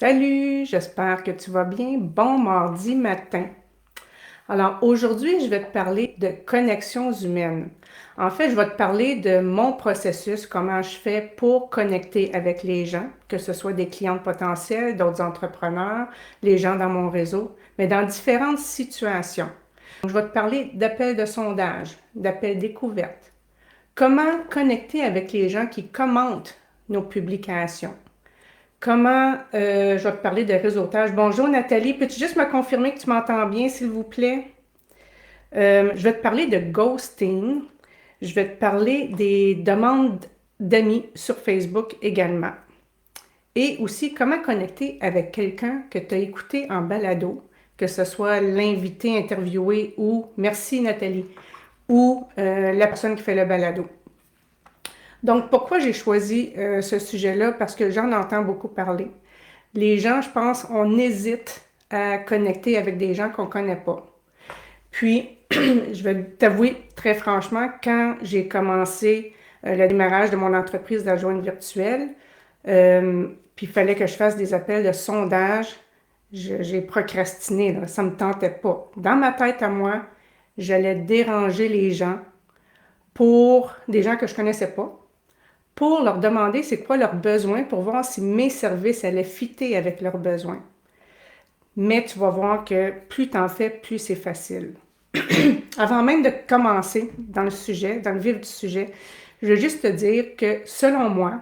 Salut, j'espère que tu vas bien. Bon mardi matin. Alors aujourd'hui, je vais te parler de connexions humaines. En fait, je vais te parler de mon processus, comment je fais pour connecter avec les gens, que ce soit des clients potentiels, d'autres entrepreneurs, les gens dans mon réseau, mais dans différentes situations. Donc, je vais te parler d'appels de sondage, d'appels découvertes. Comment connecter avec les gens qui commentent nos publications? Je vais te parler de réseautage. Bonjour Nathalie, peux-tu juste me confirmer que tu m'entends bien, s'il vous plaît? Je vais te parler de ghosting. Je vais te parler des demandes d'amis sur Facebook également. Et aussi, comment connecter avec quelqu'un que tu as écouté en balado, que ce soit l'invité interviewé ou, merci Nathalie, ou la personne qui fait le balado. Donc, pourquoi j'ai choisi ce sujet-là? Parce que j'en entends beaucoup parler. Les gens, je pense, on hésite à connecter avec des gens qu'on ne connaît pas. Puis, je vais t'avouer très franchement, quand j'ai commencé le démarrage de mon entreprise d'adjointe virtuelle, puis il fallait que je fasse des appels de sondage, j'ai procrastiné, là, ça ne me tentait pas. Dans ma tête à moi, j'allais déranger les gens pour des gens que je ne connaissais pas, pour leur demander c'est quoi leurs besoins, pour voir si mes services allaient fitter avec leurs besoins. Mais tu vas voir que plus tu en fais, plus c'est facile. Avant même de commencer dans le sujet, dans le vif du sujet, je veux juste te dire que selon moi,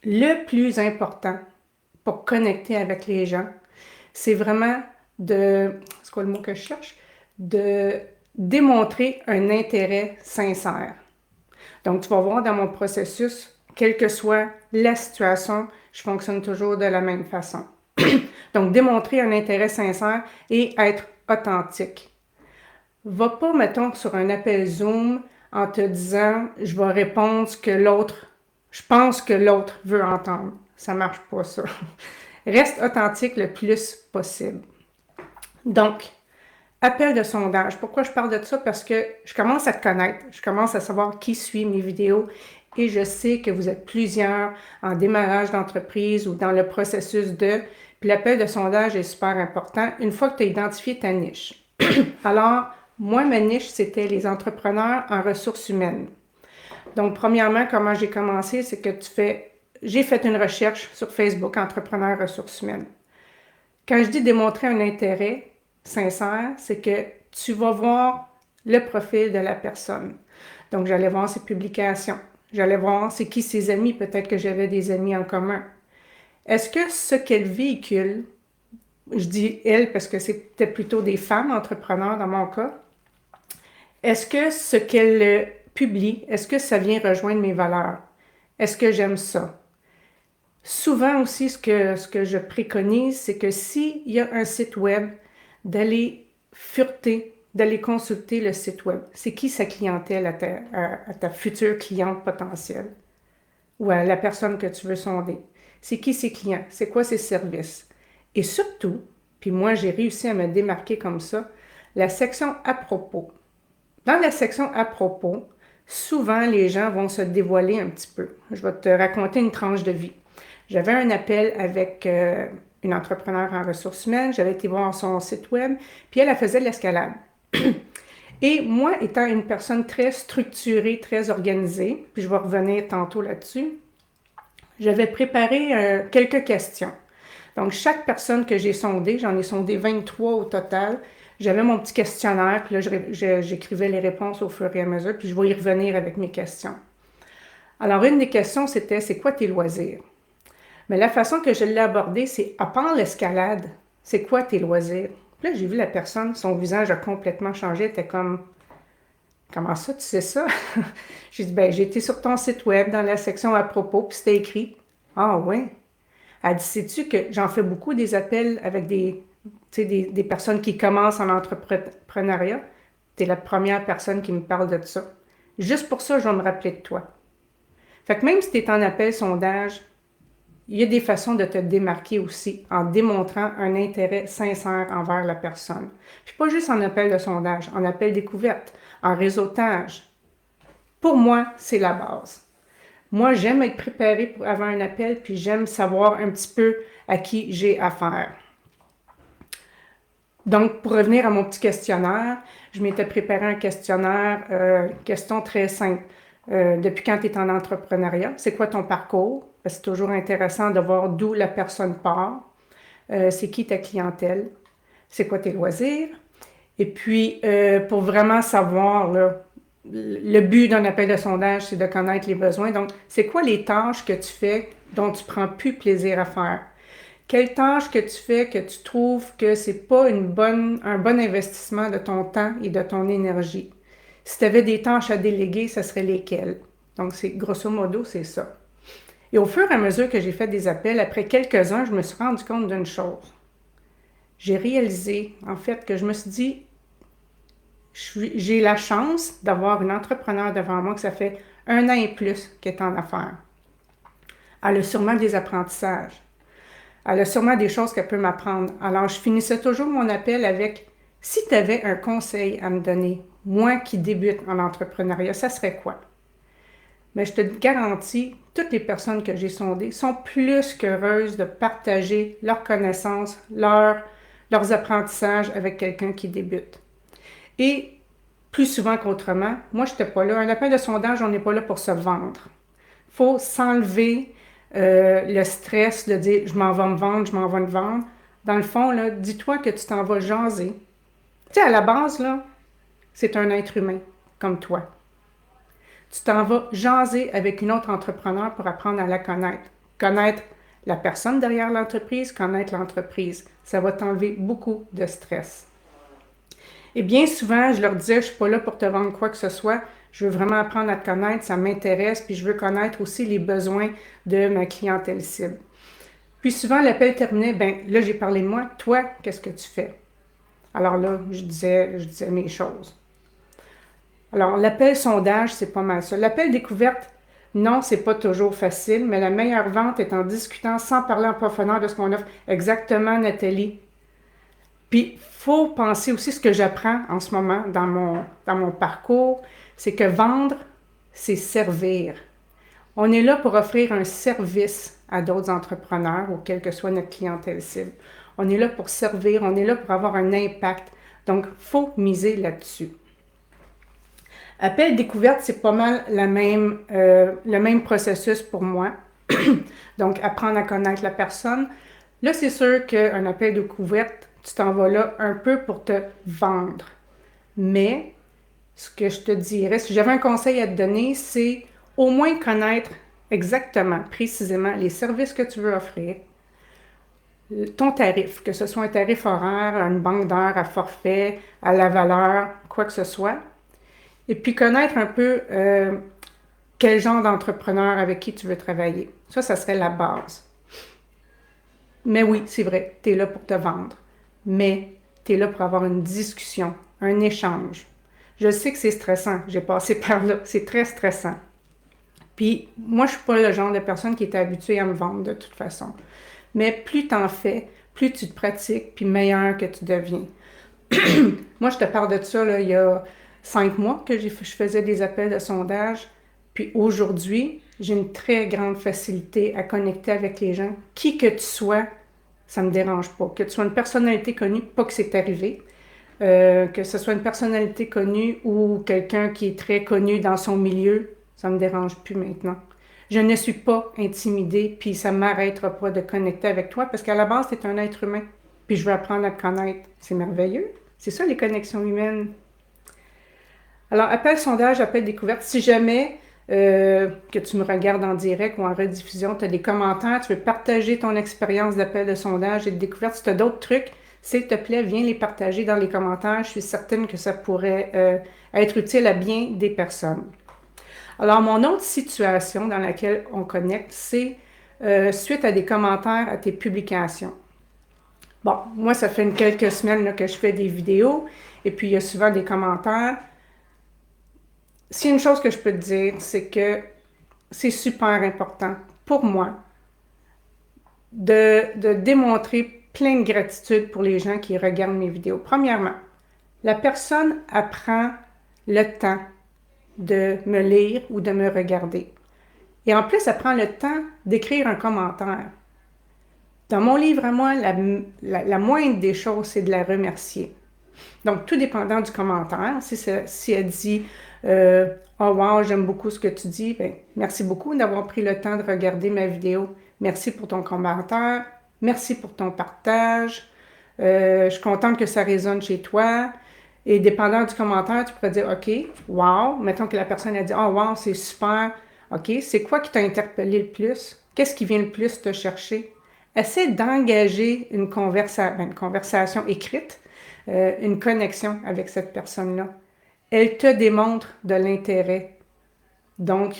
le plus important pour connecter avec les gens, c'est vraiment c'est quoi le mot que je cherche? De démontrer un intérêt sincère. Donc, tu vas voir dans mon processus, quelle que soit la situation, je fonctionne toujours de la même façon. Donc, démontrer un intérêt sincère et être authentique. Va pas, mettons, sur un appel Zoom en te disant « je vais répondre ce que je pense que l'autre veut entendre ». Ça marche pas, ça. Reste authentique le plus possible. Donc, appel de sondage. Pourquoi je parle de ça? Parce que je commence à te connaître, je commence à savoir qui suit mes vidéos et je sais que vous êtes plusieurs en démarrage d'entreprise ou dans le processus de... Puis l'appel de sondage est super important une fois que tu as identifié ta niche. Alors, moi, ma niche, c'était les entrepreneurs en ressources humaines. Donc, premièrement, comment j'ai commencé, c'est que j'ai fait une recherche sur Facebook, entrepreneurs ressources humaines. Quand je dis démontrer un intérêt sincère, c'est que tu vas voir le profil de la personne. Donc, j'allais voir ses publications. J'allais voir c'est qui ses amis. Peut-être que j'avais des amis en commun. Est-ce que ce qu'elle véhicule, je dis elle parce que c'était plutôt des femmes entrepreneurs dans mon cas, est-ce que ce qu'elle publie, est-ce que ça vient rejoindre mes valeurs? Est-ce que j'aime ça? Souvent aussi, ce que je préconise, c'est que s'il y a un site web, d'aller fureter, d'aller consulter le site web. C'est qui sa clientèle à ta future cliente potentielle ou à la personne que tu veux sonder? C'est qui ses clients? C'est quoi ses services? Et surtout, puis moi j'ai réussi à me démarquer comme ça, la section à propos. Dans la section à propos, souvent les gens vont se dévoiler un petit peu. Je vais te raconter une tranche de vie. J'avais un appel avec une entrepreneure en ressources humaines, j'avais été voir son site web, puis elle faisait de l'escalade. Et moi, étant une personne très structurée, très organisée, puis je vais revenir tantôt là-dessus, j'avais préparé quelques questions. Donc, chaque personne que j'ai sondée, j'en ai sondé 23 au total, j'avais mon petit questionnaire, puis là, j'écrivais les réponses au fur et à mesure, puis je vais y revenir avec mes questions. Alors, une des questions, c'était « c'est quoi tes loisirs? » Mais la façon que je l'ai abordée, c'est à part l'escalade, c'est quoi tes loisirs? Puis là, j'ai vu la personne, son visage a complètement changé. Elle était comme, comment ça, tu sais ça? J'ai dit, ben, j'ai été sur ton site web dans la section à propos, puis c'était écrit. Ah, oui. Elle dit, sais-tu que j'en fais beaucoup des appels avec des personnes qui commencent en entrepreneuriat? Tu es la première personne qui me parle de ça. Juste pour ça, je vais me rappeler de toi. Fait que même si tu es en appel sondage, il y a des façons de te démarquer aussi en démontrant un intérêt sincère envers la personne. Puis pas juste en appel de sondage, en appel découverte, en réseautage. Pour moi, c'est la base. Moi, j'aime être préparée avant un appel, puis j'aime savoir un petit peu à qui j'ai affaire. Donc, pour revenir à mon petit questionnaire, je m'étais préparé un questionnaire, question très simple. Depuis quand tu es en entrepreneuriat? C'est quoi ton parcours? Parce que c'est toujours intéressant de voir d'où la personne part. C'est qui ta clientèle? C'est quoi tes loisirs? Et puis, pour vraiment savoir, là, le but d'un appel de sondage, c'est de connaître les besoins. Donc, c'est quoi les tâches que tu fais dont tu prends plus plaisir à faire? Quelles tâches que tu fais que tu trouves que c'est pas un bon investissement de ton temps et de ton énergie? Si tu avais des tâches à déléguer, ce serait lesquelles? Donc, c'est grosso modo, c'est ça. Et au fur et à mesure que j'ai fait des appels, après quelques-uns, je me suis rendu compte d'une chose. J'ai réalisé, en fait, que je me suis dit, j'ai la chance d'avoir une entrepreneur devant moi que ça fait 1 an et plus qu'elle est en affaires. Elle a sûrement des apprentissages. Elle a sûrement des choses qu'elle peut m'apprendre. Alors, je finissais toujours mon appel avec, si tu avais un conseil à me donner, moi qui débute en entrepreneuriat, ça serait quoi? Mais je te garantis, toutes les personnes que j'ai sondées sont plus qu'heureuses de partager leurs connaissances, leurs apprentissages avec quelqu'un qui débute. Et plus souvent qu'autrement, moi, je n'étais pas là. Un appel de sondage, on n'est pas là pour se vendre. Il faut s'enlever le stress de dire je m'en vais me vendre, je m'en vais me vendre. Dans le fond, là, dis-toi que tu t'en vas jaser. Tu sais, à la base, là, c'est un être humain comme toi. Tu t'en vas jaser avec une autre entrepreneur pour apprendre à la connaître. Connaître la personne derrière l'entreprise, connaître l'entreprise. Ça va t'enlever beaucoup de stress. Et bien souvent, je leur disais, je ne suis pas là pour te vendre quoi que ce soit. Je veux vraiment apprendre à te connaître, ça m'intéresse, puis je veux connaître aussi les besoins de ma clientèle cible. Puis souvent, l'appel terminait, ben là, j'ai parlé de moi. Toi, qu'est-ce que tu fais? Alors là, je disais mes choses. Alors, l'appel sondage, c'est pas mal ça. L'appel découverte, non, c'est pas toujours facile, mais la meilleure vente est en discutant sans parler en profondeur de ce qu'on offre. Exactement, Nathalie. Puis, il faut penser aussi ce que j'apprends en ce moment dans mon parcours, c'est que vendre, c'est servir. On est là pour offrir un service à d'autres entrepreneurs ou quelle que soit notre clientèle cible. On est là pour servir, on est là pour avoir un impact. Donc, il faut miser là-dessus. Appel découverte, c'est pas mal le même processus pour moi. Donc, apprendre à connaître la personne. Là, c'est sûr qu'un appel découverte, tu t'en vas là un peu pour te vendre. Mais, ce que je te dirais, si j'avais un conseil à te donner, c'est au moins connaître exactement, précisément, les services que tu veux offrir, ton tarif, que ce soit un tarif horaire, une banque d'heures à forfait, à la valeur, quoi que ce soit. Et puis connaître un peu quel genre d'entrepreneur avec qui tu veux travailler. Ça serait la base. Mais oui, c'est vrai, tu es là pour te vendre. Mais tu es là pour avoir une discussion, un échange. Je sais que c'est stressant, j'ai passé par là, c'est très stressant. Puis moi, je ne suis pas le genre de personne qui est habituée à me vendre de toute façon. Mais plus tu en fais, plus tu te pratiques, puis meilleur que tu deviens. Moi, je te parle de ça, là, il y a 5 mois que je faisais des appels de sondage. Puis aujourd'hui, j'ai une très grande facilité à connecter avec les gens. Qui que tu sois, ça ne me dérange pas. Que tu sois une personnalité connue, pas que c'est arrivé. Que ce soit une personnalité connue ou quelqu'un qui est très connu dans son milieu, ça ne me dérange plus maintenant. Je ne suis pas intimidée, puis ça ne m'arrêtera pas de connecter avec toi parce qu'à la base, tu es un être humain. Puis je veux apprendre à te connaître. C'est merveilleux. C'est ça, les connexions humaines. Alors, appel sondage, appel découverte. Si jamais que tu me regardes en direct ou en rediffusion, tu as des commentaires, tu veux partager ton expérience d'appel de sondage et de découverte, si tu as d'autres trucs, s'il te plaît, viens les partager dans les commentaires. Je suis certaine que ça pourrait être utile à bien des personnes. Alors, mon autre situation dans laquelle on connecte, c'est suite à des commentaires à tes publications. Bon, moi, ça fait quelques semaines là, que je fais des vidéos et puis il y a souvent des commentaires. S'il y a une chose que je peux te dire, c'est que c'est super important pour moi de démontrer plein de gratitude pour les gens qui regardent mes vidéos. Premièrement, la personne apprend le temps de me lire ou de me regarder. Et en plus, elle prend le temps d'écrire un commentaire. Dans mon livre à moi, la moindre des choses, c'est de la remercier. Donc, tout dépendant du commentaire, si elle dit oh wow, j'aime beaucoup ce que tu dis, ben, merci beaucoup d'avoir pris le temps de regarder ma vidéo. Merci pour ton commentaire. Merci pour ton partage. Je suis contente que ça résonne chez toi. Et dépendant du commentaire, tu pourrais dire OK, wow. Mettons que la personne a dit oh wow, c'est super. OK, c'est quoi qui t'a interpellé le plus? Qu'est-ce qui vient le plus te chercher? Essaie d'engager une conversation écrite, une connexion avec cette personne-là. Elle te démontre de l'intérêt. Donc,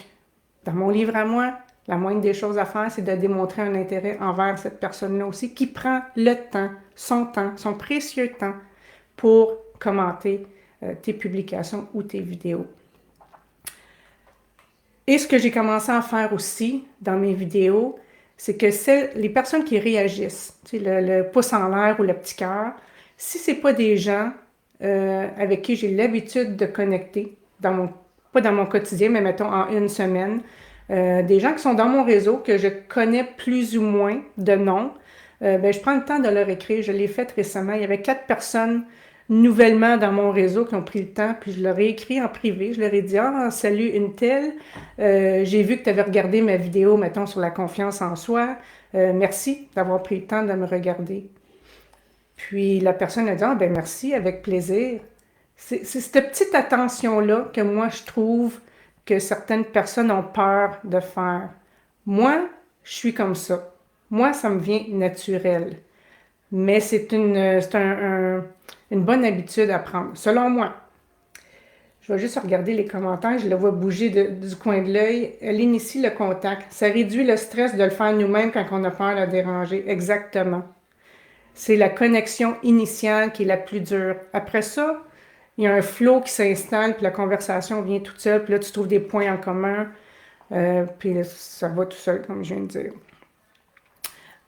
dans mon livre à moi, la moindre des choses à faire, c'est de démontrer un intérêt envers cette personne-là aussi qui prend le temps, son précieux temps pour commenter tes publications ou tes vidéos. Et ce que j'ai commencé à faire aussi dans mes vidéos, c'est que les personnes qui réagissent, tu sais, le pouce en l'air ou le petit cœur, si ce n'est pas des gens avec qui j'ai l'habitude de connecter, pas dans mon quotidien, mais mettons en une semaine, des gens qui sont dans mon réseau, que je connais plus ou moins de nom, ben, je prends le temps de leur écrire. Je l'ai fait récemment. Il y avait 4 personnes nouvellement dans mon réseau qui ont pris le temps, puis je leur ai écrit en privé. Je leur ai dit ah, salut une telle, j'ai vu que tu avais regardé ma vidéo, mettons, sur la confiance en soi. Merci d'avoir pris le temps de me regarder. Puis la personne a dit ah, ben merci, avec plaisir. C'est cette petite attention-là que moi je trouve que certaines personnes ont peur de faire. Moi, je suis comme ça. Moi, ça me vient naturel. Mais c'est une bonne habitude à prendre, selon moi. Je vais juste regarder les commentaires, je le vois bouger du coin de l'œil. Elle initie le contact. Ça réduit le stress de le faire nous-mêmes quand on a peur de déranger. Exactement. C'est la connexion initiale qui est la plus dure. Après ça, il y a un flow qui s'installe, puis la conversation vient toute seule, puis là, tu trouves des points en commun, puis ça va tout seul, comme je viens de dire.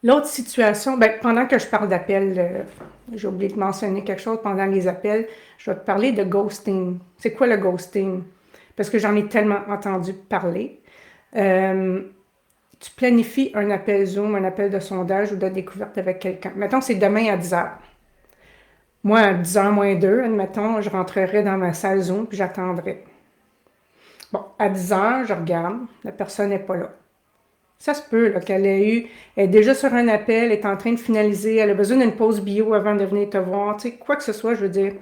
L'autre situation, ben, pendant que je parle d'appel, j'ai oublié de mentionner quelque chose pendant les appels, je vais te parler de ghosting. C'est quoi le ghosting? Parce que j'en ai tellement entendu parler. Tu planifies un appel Zoom, un appel de sondage ou de découverte avec quelqu'un. Mettons, c'est demain à 10h. Moi, à 10h moins 2, admettons, je rentrerai dans ma salle Zoom puis j'attendrai. Bon, à 10h, je regarde, la personne n'est pas là. Ça se peut qu'elle elle est déjà sur un appel, elle est en train de finaliser, elle a besoin d'une pause bio avant de venir te voir. Tu sais, quoi que ce soit, je veux dire,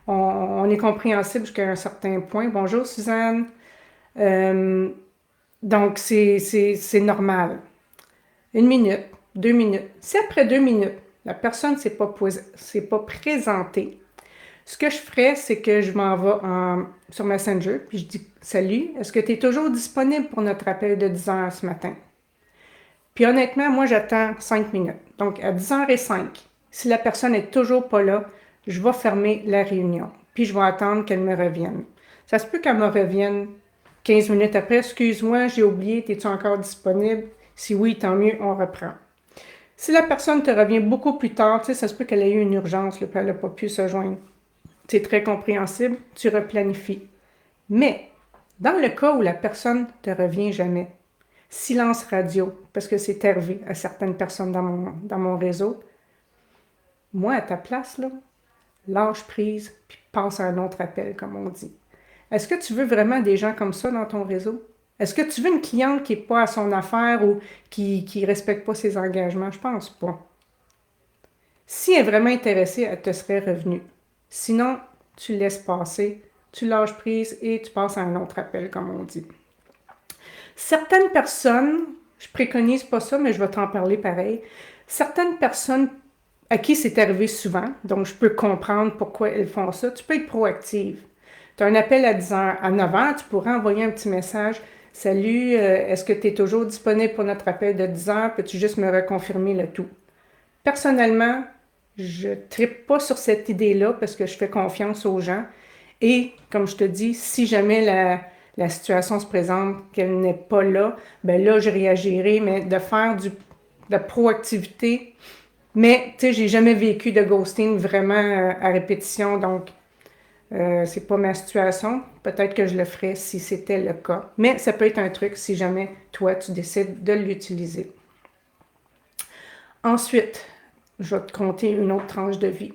on est compréhensible jusqu'à un certain point. Bonjour Suzanne. Donc, c'est normal. 1 minute, 2 minutes. Si après 2 minutes, la personne ne s'est pas présentée, ce que je ferais, c'est que je m'en vais sur Messenger, puis je dis « Salut, est-ce que tu es toujours disponible pour notre appel de 10h ce matin? » Puis honnêtement, moi, j'attends 5 minutes. Donc, à 10h05, si la personne n'est toujours pas là, je vais fermer la réunion. Puis, je vais attendre qu'elle me revienne. Ça se peut qu'elle me revienne 15 minutes après. « Excuse-moi, j'ai oublié, es-tu encore disponible? » Si oui, tant mieux, on reprend. Si la personne te revient beaucoup plus tard, tu sais, ça se peut qu'elle ait eu une urgence, puis elle n'a pas pu se joindre. C'est très compréhensible, tu replanifies. Mais, dans le cas où la personne ne te revient jamais, silence radio, parce que c'est arrivé à certaines personnes dans mon réseau. Moi, à ta place, là, lâche prise, puis passe à un autre appel, comme on dit. Est-ce que tu veux vraiment des gens comme ça dans ton réseau? Est-ce que tu veux une cliente qui n'est pas à son affaire ou qui ne respecte pas ses engagements? Je pense pas. Si elle est vraiment intéressée, elle te serait revenue. Sinon, tu laisses passer, tu lâches prise et tu passes à un autre appel, comme on dit. Certaines personnes, je préconise pas ça, mais je vais t'en parler pareil. Certaines personnes à qui c'est arrivé souvent, donc je peux comprendre pourquoi elles font ça, tu peux être proactive. Tu as un appel à 10h. À 9h, tu pourrais envoyer un petit message. « Salut, est-ce que tu es toujours disponible pour notre appel de 10h? Peux-tu juste me reconfirmer le tout? » Personnellement, je ne trippe pas sur cette idée-là parce que je fais confiance aux gens. Et, comme je te dis, si jamais la situation se présente, qu'elle n'est pas là, ben là, je réagirai, mais de faire de la proactivité. Mais, tu sais, j'ai jamais vécu de ghosting vraiment à répétition, donc c'est pas ma situation. Peut-être que je le ferais si c'était le cas. Mais ça peut être un truc si jamais toi, tu décides de l'utiliser. Ensuite, je vais te conter une autre tranche de vie.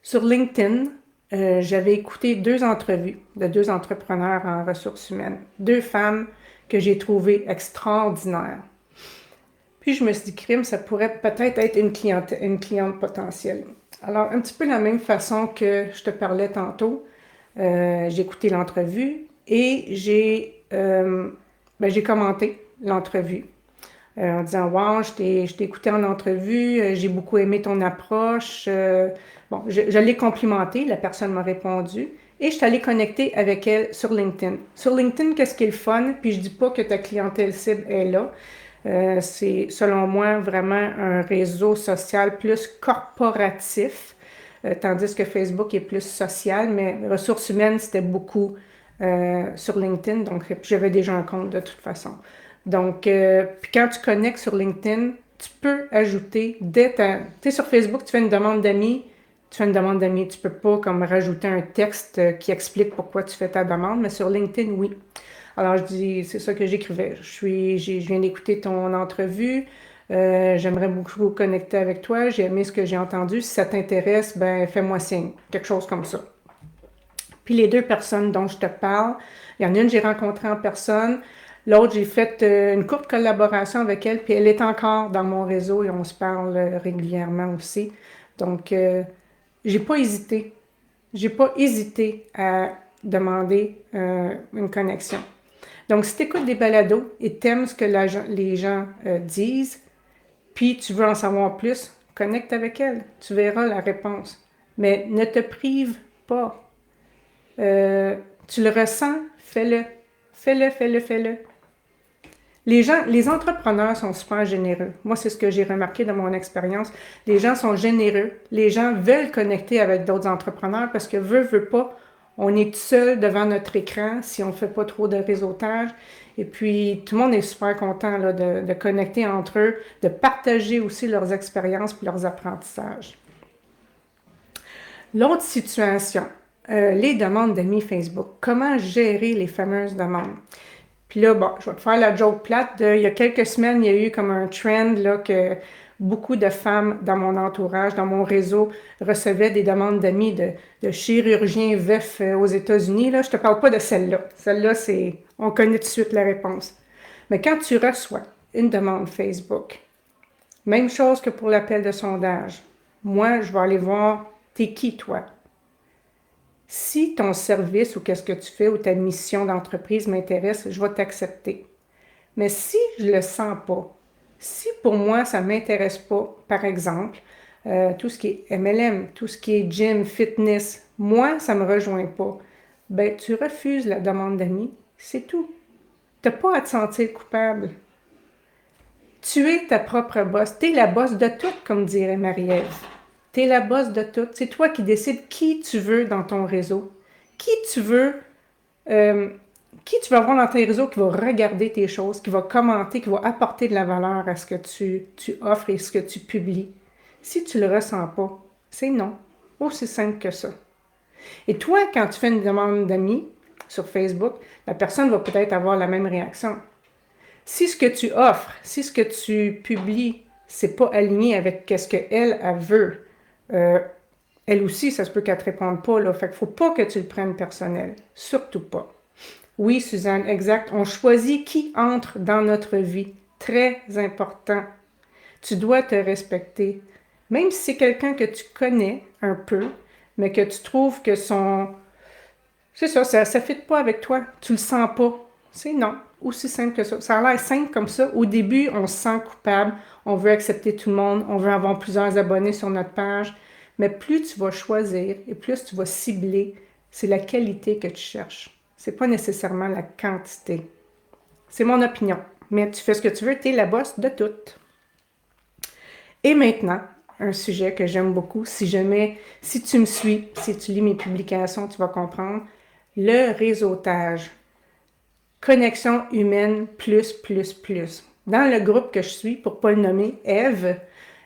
Sur LinkedIn, j'avais écouté 2 entrevues de 2 entrepreneurs en ressources humaines, 2 femmes que j'ai trouvées extraordinaires. Puis je me suis dit, crime, ça pourrait peut-être être une cliente potentielle. Alors, un petit peu la même façon que je te parlais tantôt, j'ai écouté l'entrevue et j'ai commenté l'entrevue en disant, wow, je t'ai écouté en entrevue, j'ai beaucoup aimé ton approche. Bon, je l'ai complimenté, la personne m'a répondu et je suis allée connecter avec elle sur LinkedIn. Sur LinkedIn, qu'est-ce qui est le fun? Puis je dis pas que ta clientèle cible est là. C'est, selon moi, vraiment un réseau social plus corporatif, tandis que Facebook est plus social, mais ressources humaines, c'était beaucoup sur LinkedIn, donc j'avais déjà un compte de toute façon. Donc, puis quand tu connectes sur LinkedIn, tu peux ajouter tu sais, sur Facebook, tu fais une demande d'amis, tu peux pas comme rajouter un texte qui explique pourquoi tu fais ta demande, mais sur LinkedIn, oui. Alors, je dis, c'est ça que j'écrivais. Je viens d'écouter ton entrevue. J'aimerais beaucoup connecter avec toi. J'ai aimé ce que j'ai entendu. Si ça t'intéresse, ben fais-moi signe. Quelque chose comme ça. Puis les 2 personnes dont je te parle, il y en a une que j'ai rencontrée en personne. L'autre, j'ai fait une courte collaboration avec elle, puis elle est encore dans mon réseau et on se parle régulièrement aussi. Donc, j'ai pas hésité. J'ai pas hésité à demander une connexion. Donc, si tu écoutes des balados et t'aimes ce que les gens disent, puis tu veux en savoir plus, connecte avec elle. Tu verras la réponse. Mais ne te prive pas. Tu le ressens, fais-le. Fais-le, fais-le, fais-le. Les entrepreneurs sont super généreux. Moi, c'est ce que j'ai remarqué dans mon expérience. Les gens sont généreux. Les gens veulent connecter avec d'autres entrepreneurs parce que veut pas, on est tout seul devant notre écran si on ne fait pas trop de réseautage. Et puis, tout le monde est super content là, de connecter entre eux, de partager aussi leurs expériences et leurs apprentissages. L'autre situation, les demandes d'amis Facebook. Comment gérer les fameuses demandes? Puis là, bon, je vais te faire la joke plate. Il y a quelques semaines, il y a eu comme un trend là, que beaucoup de femmes dans mon entourage, dans mon réseau, recevaient des demandes d'amis de chirurgiens veufs aux États-Unis. Là. Je ne te parle pas de celle-là. Celle-là, on connaît tout de suite la réponse. Mais quand tu reçois une demande Facebook, même chose que pour l'appel de sondage, moi, je vais aller voir, t'es qui toi? Si ton service ou qu'est-ce que tu fais ou ta mission d'entreprise m'intéresse, je vais t'accepter. Mais si je ne le sens pas, si pour moi ça ne m'intéresse pas, par exemple, tout ce qui est MLM, tout ce qui est gym, fitness, moi, ça ne me rejoint pas, ben tu refuses la demande d'amis, c'est tout. Tu n'as pas à te sentir coupable. Tu es ta propre boss. Tu es la boss de tout, comme dirait Marie-Ève. Tu es la boss de tout. C'est toi qui décides qui tu veux dans ton réseau. Qui tu veux avoir dans ton réseau qui va regarder tes choses, qui va commenter, qui va apporter de la valeur à ce que tu offres et ce que tu publies. Si tu ne le ressens pas, c'est non. Aussi simple que ça. Et toi, quand tu fais une demande d'amis sur Facebook, la personne va peut-être avoir la même réaction. Si ce que tu offres, si ce que tu publies, c'est pas aligné avec ce qu'elle veut, elle aussi, ça se peut qu'elle te réponde pas, là. Fait qu'il faut pas que tu le prennes personnel. Surtout pas. Oui, Suzanne, exact. On choisit qui entre dans notre vie. Très important. Tu dois te respecter. Même si c'est quelqu'un que tu connais un peu, mais que tu trouves que c'est ça ne fit pas avec toi. Tu le sens pas. C'est non. Aussi simple que ça. Ça a l'air simple comme ça. Au début, on se sent coupable. On veut accepter tout le monde. On veut avoir plusieurs abonnés sur notre page. Mais plus tu vas choisir et plus tu vas cibler, c'est la qualité que tu cherches. C'est pas nécessairement la quantité. C'est mon opinion. Mais tu fais ce que tu veux, tu es la boss de tout. Et maintenant, un sujet que j'aime beaucoup, si tu me suis, si tu lis mes publications, tu vas comprendre, le réseautage. Connexion humaine plus, plus, plus. Dans le groupe que je suis, pour ne pas le nommer, Eve,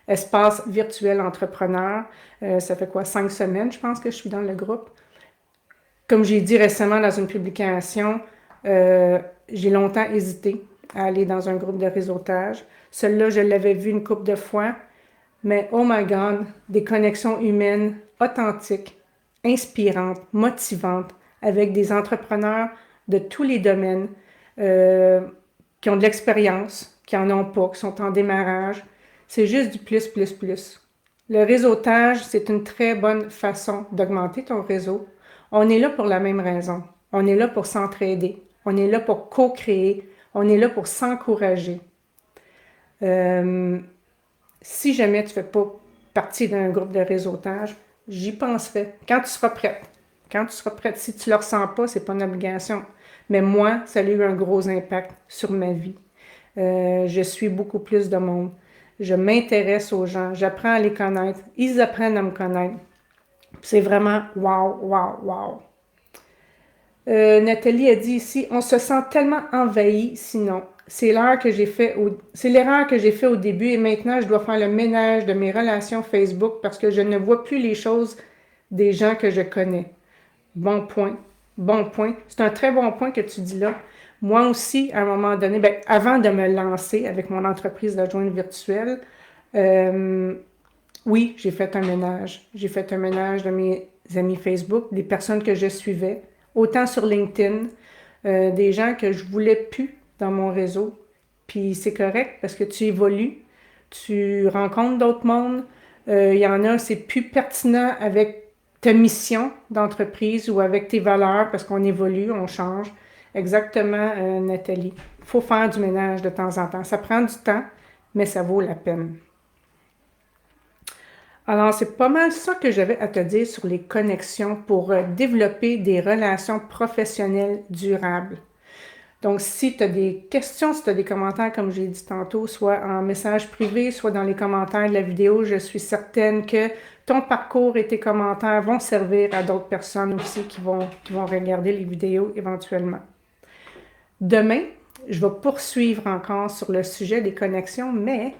Espace virtuel entrepreneur, ça fait quoi, 5 semaines, je pense que je suis dans le groupe. Comme j'ai dit récemment dans une publication, j'ai longtemps hésité à aller dans un groupe de réseautage. Celui-là, je l'avais vu une couple de fois. mais oh my God, des connexions humaines authentiques, inspirantes, motivantes, avec des entrepreneurs de tous les domaines, euh, qui ont de l'expérience, qui en ont pas, qui sont en démarrage. C'est juste du plus, plus, plus. Le réseautage, c'est une très bonne façon d'augmenter ton réseau. On est là pour la même raison. On est là pour s'entraider. On est là pour co-créer. On est là pour s'encourager. Si jamais tu ne fais pas partie d'un groupe de réseautage, j'y penserai quand tu seras prête. Quand tu seras prête, si tu ne le ressens pas, ce n'est pas une obligation. Mais moi, ça a eu un gros impact sur ma vie. Je suis beaucoup plus de monde. Je m'intéresse aux gens. J'apprends à les connaître. Ils apprennent à me connaître. C'est vraiment wow, wow, wow. Nathalie a dit ici, on se sent tellement envahi sinon. C'est l'erreur que j'ai fait au début et maintenant je dois faire le ménage de mes relations Facebook parce que je ne vois plus les choses des gens que je connais. Bon point. Bon point. C'est un très bon point que tu dis là. Moi aussi, à un moment donné, avant de me lancer avec mon entreprise d'adjointe virtuelle, oui, j'ai fait un ménage. J'ai fait un ménage de mes amis Facebook, des personnes que je suivais, autant sur LinkedIn, des gens que je voulais plus dans mon réseau. Puis c'est correct parce que tu évolues, tu rencontres d'autres mondes. Il y en a, c'est plus pertinent avec ta mission d'entreprise ou avec tes valeurs parce qu'on évolue, on change. Exactement, Nathalie. Il faut faire du ménage de temps en temps. Ça prend du temps, mais ça vaut la peine. Alors, c'est pas mal ça que j'avais à te dire sur les connexions pour développer des relations professionnelles durables. Donc, si tu as des questions, si tu as des commentaires, comme j'ai dit tantôt, soit en message privé, soit dans les commentaires de la vidéo, je suis certaine que ton parcours et tes commentaires vont servir à d'autres personnes aussi qui vont regarder les vidéos éventuellement. Demain, je vais poursuivre encore sur le sujet des connexions, mais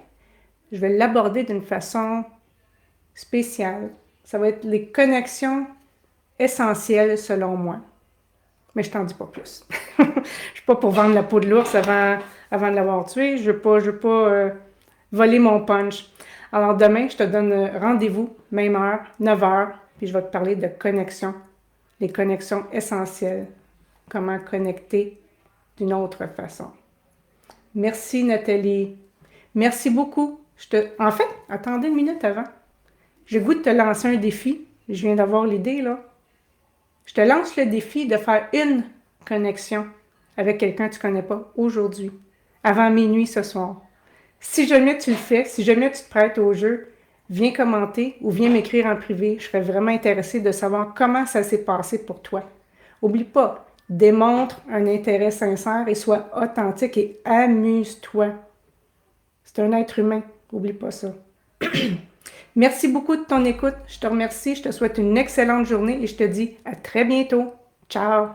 je vais l'aborder d'une façon spéciale. Ça va être les connexions essentielles selon moi. Mais je t'en dis pas plus. Je suis pas pour vendre la peau de l'ours avant de l'avoir tué. Je veux pas voler mon punch. Alors demain, je te donne rendez-vous, même heure, 9 heures, puis je vais te parler de connexions, les connexions essentielles. Comment connecter d'une autre façon. Merci Nathalie. Merci beaucoup. En fait, attendez une minute avant. J'ai le goût de te lancer un défi. Je viens d'avoir l'idée, là. Je te lance le défi de faire une connexion avec quelqu'un que tu ne connais pas aujourd'hui, avant minuit ce soir. Si jamais tu le fais, si jamais tu te prêtes au jeu, viens commenter ou viens m'écrire en privé. Je serais vraiment intéressée de savoir comment ça s'est passé pour toi. Oublie pas, démontre un intérêt sincère et sois authentique et amuse-toi. C'est un être humain, n'oublie pas ça. Merci beaucoup de ton écoute. Je te remercie. Je te souhaite une excellente journée et je te dis à très bientôt. Ciao!